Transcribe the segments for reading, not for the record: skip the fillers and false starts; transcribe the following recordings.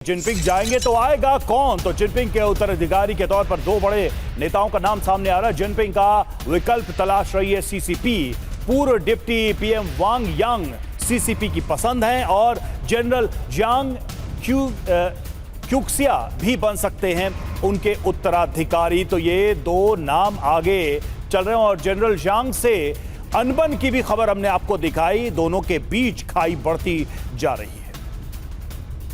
Jinping जाएंगे तो आएगा कौन? तो जिनपिंग के उत्तराधिकारी के तौर पर दो बड़े नेताओं का नाम सामने आ रहा है। जिनपिंग का विकल्प तलाश रही है सीसीपी। पूर्व डिप्टी पीएम वांग यांग सीसीपी की पसंद है और जनरल जियांग क्यूक्सिया भी बन सकते हैं उनके उत्तराधिकारी। तो ये दो नाम आगे चल रहे हैं और जनरल जियांग से अनबन की भी खबर हमने आपको दिखाई। दोनों के बीच खाई बढ़ती जा रही है।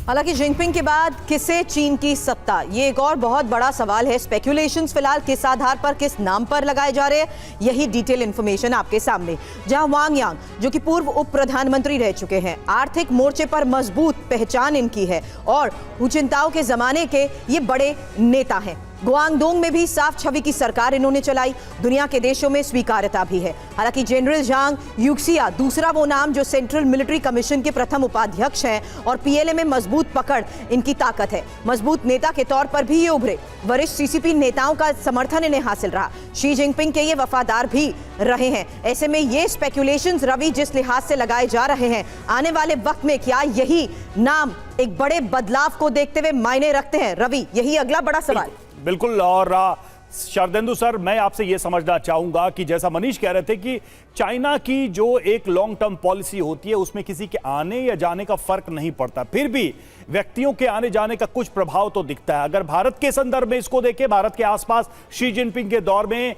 हालांकि जिनपिंग के बाद किसे चीन की सत्ता, ये एक और बहुत बड़ा सवाल है। स्पेक्यूलेशंस फिलहाल किस आधार पर, किस नाम पर लगाए जा रहे हैं, यही डिटेल इंफॉर्मेशन आपके सामने। जहां वांग यांग जो कि पूर्व उप प्रधानमंत्री रह चुके हैं, आर्थिक मोर्चे पर मजबूत पहचान इनकी है और हुचिंताओ के जमाने के ये बड़े नेता हैं। गुआंगडोंग में भी साफ छवि की सरकार इन्होंने चलाई, दुनिया के देशों में स्वीकार्यता भी है। हालांकि जनरल जियांग क्यूक्सिया दूसरा वो नाम जो सेंट्रल मिलिट्री कमीशन के प्रथम उपाध्यक्ष हैं और पीएलए में मजबूत पकड़ इनकी ताकत है। मजबूत नेता के तौर पर भी ये उभरे, वरिष्ठ सीसीपी नेताओं का समर्थन इन्हें हासिल रहा, शी जिनपिंग के ये वफादार भी रहे हैं। ऐसे में ये स्पेक्यूलेशंस रवि जिस लिहाज से लगाए जा रहे हैं, आने वाले वक्त में क्या यही नाम एक बड़े बदलाव को देखते हुए मायने रखते हैं? रवि, यही अगला बड़ा सवाल। बिल्कुल। और शारदेंदु सर, मैं आपसे यह समझना चाहूंगा कि जैसा मनीष कह रहे थे कि चाइना की जो एक लॉन्ग टर्म पॉलिसी होती है उसमें किसी के आने या जाने का फर्क नहीं पड़ता, फिर भी व्यक्तियों के आने जाने का कुछ प्रभाव तो दिखता है। अगर भारत के संदर्भ में इसको देखें, भारत के आसपास शी जिनपिंग के दौर में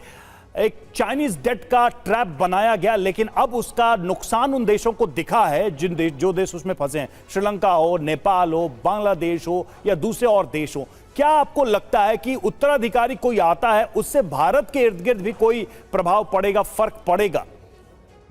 एक चाइनीज डेट का ट्रैप बनाया गया, लेकिन अब उसका नुकसान उन देशों को दिखा है जो देश उसमें फंसे हैं, श्रीलंका हो, नेपाल हो, बांग्लादेश हो या दूसरे और देश हो। क्या आपको लगता है कि उत्तराधिकारी कोई आता है उससे भारत के इर्द गिर्द भी कोई प्रभाव पड़ेगा, फर्क पड़ेगा?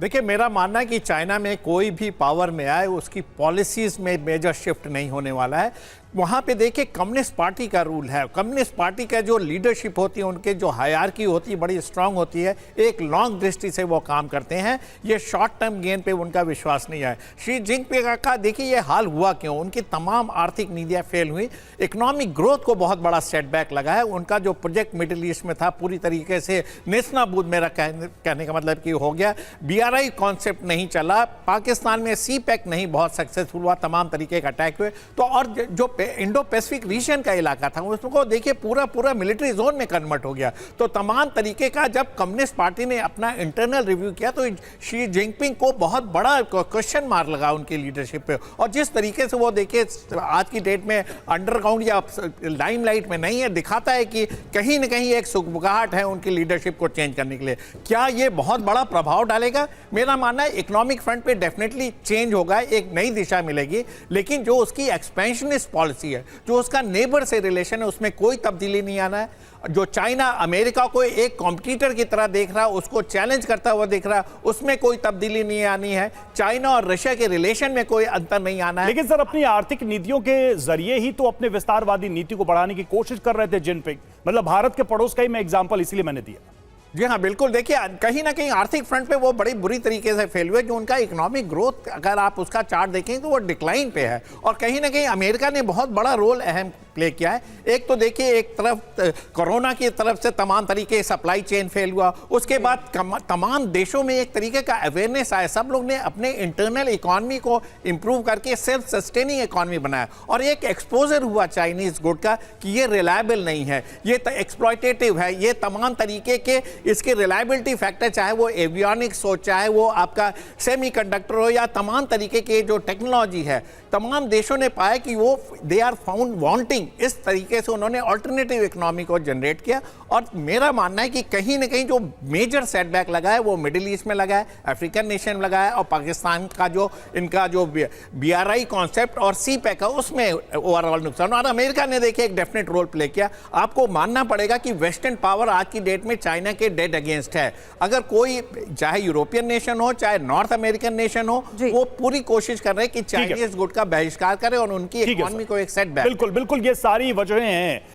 देखिए, मेरा मानना है कि चाइना में कोई भी पावर में आए उसकी पॉलिसीज में मेजर शिफ्ट नहीं होने वाला है। वहाँ पे देखिए, कम्युनिस्ट पार्टी का रूल है। कम्युनिस्ट पार्टी का जो लीडरशिप होती है, उनके जो हायरार्की होती है, बड़ी स्ट्रांग होती है। एक लॉन्ग दृष्टि से वो काम करते हैं। ये शॉर्ट टर्म गेन पे उनका विश्वास नहीं है। शी जिनपिंग का देखिए ये हाल हुआ क्यों, उनकी तमाम आर्थिक नीतियाँ फेल हुई, इकोनॉमिक ग्रोथ को बहुत बड़ा सेटबैक लगा है। उनका जो प्रोजेक्ट मिडिल ईस्ट में था पूरी तरीके से नेस्तनाबूद मेरा कहने का मतलब कि हो गया। BRI कॉन्सेप्ट नहीं चला, पाकिस्तान में CPEC नहीं बहुत सक्सेसफुल हुआ, तमाम तरीके का अटैक हुए। तो और जो इंडो पैसिफिक रीजन का इलाका था उसको देखिए पूरा मिलिट्री जोन में कन्वर्ट हो गया। तो तमाम तरीके का जब कम्युनिस्ट पार्टी ने अपना इंटरनल रिव्यू किया तो शी जिनपिंग को बहुत बड़ा क्वेश्चन मार्क लगा उनकी लीडरशिप पे। और जिस तरीके से वो देखिए आज की डेट में अंडरग्राउंड या लाइमलाइट में नहीं है, दिखाता है कि कहीं ना कहीं एक सुगबुगाहट है उनकी लीडरशिप को चेंज करने के लिए। क्या ये बहुत बड़ा प्रभाव डालेगा? मेरा मानना है इकोनॉमिक फ्रंट पे डेफिनेटली चेंज होगा, एक नई दिशा मिलेगी, लेकिन जो उसकी एक्सपेंशनिस्ट पॉलिसी है, जो उसका नेबर से रिलेशन है, उसमें कोई तब्दीली नहीं आना है। जो चाइना अमेरिका को एक कॉम्पिटिटर की तरह देख रहा है, उसको चैलेंज करता हुआ देख रहा है, उसमें कोई तब्दीली नहीं आनी है। चाइना और रशिया के रिलेशन में कोई अंतर नहीं आना है। लेकिन सर, अपनी आर्थिक नीतियों के जरिए ही तो अपने विस्तारवादी नीति को बढ़ाने की कोशिश कर रहे थे जिनपिंग। मतलब भारत के पड़ोस का ही मैं एग्जांपल इसलिए मैंने दिया। जी हाँ, बिल्कुल। देखिए, कहीं ना कहीं आर्थिक फ्रंट पे वो बड़ी बुरी तरीके से फेल हुए। जो उनका इकोनॉमिक ग्रोथ अगर आप उसका चार्ट देखें तो वो डिक्लाइन पे है। और कहीं ना कहीं अमेरिका ने बहुत बड़ा रोल अहम प्ले किया है। एक तो देखिए, एक तरफ कोरोना की तरफ से तमाम तरीके सप्लाई चेन फेल हुआ, उसके बाद तमाम देशों में एक तरीके का अवेयरनेस आया, सब लोग ने अपने इंटरनल इकोनॉमी को इंप्रूव करके सेल्फ सस्टेनिंग इकोनॉमी बनाया। और एक एक्सपोजर हुआ चाइनीज गुड का कि ये रिलायबल नहीं है, ये एक्सप्लॉयटेटिव है, ये तमाम तरीके के इसके रिलायबिलिटी फैक्टर, चाहे वो एवियनिक्स हो, चाहे वो आपका सेमीकंडक्टर हो या तमाम तरीके के जो टेक्नोलॉजी है, तमाम देशों ने पाया कि वो दे आर फाउंड वांटिंग। इस तरीके से उन्होंने अल्टरनेटिव इकोनॉमी को जनरेट किया। और मेरा मानना है कि कहीं ना कहीं जो मेजर सेटबैक लगा है वो मिडिल ईस्ट में लगा है, अफ्रीकन नेशन में लगा है, और पाकिस्तान का जो इनका जो BRI कॉन्सेप्ट और CPEC है उसमें ओवरऑल नुकसान। और अमेरिका ने देखिए एक डेफिनेट रोल प्ले किया। आपको मानना पड़ेगा कि वेस्टर्न पावर आज की डेट में चाइना के डेड अगेंस्ट है। अगर कोई, चाहे यूरोपियन नेशन हो चाहे नॉर्थ अमेरिकन नेशन हो, वो पूरी कोशिश कर रहे हैं कि चाइनीज गुड का बहिष्कार करे और उनकी इकोनॉमी को एक सेटबैक। बिल्कुल बिल्कुल, ये सारी वजहें हैं।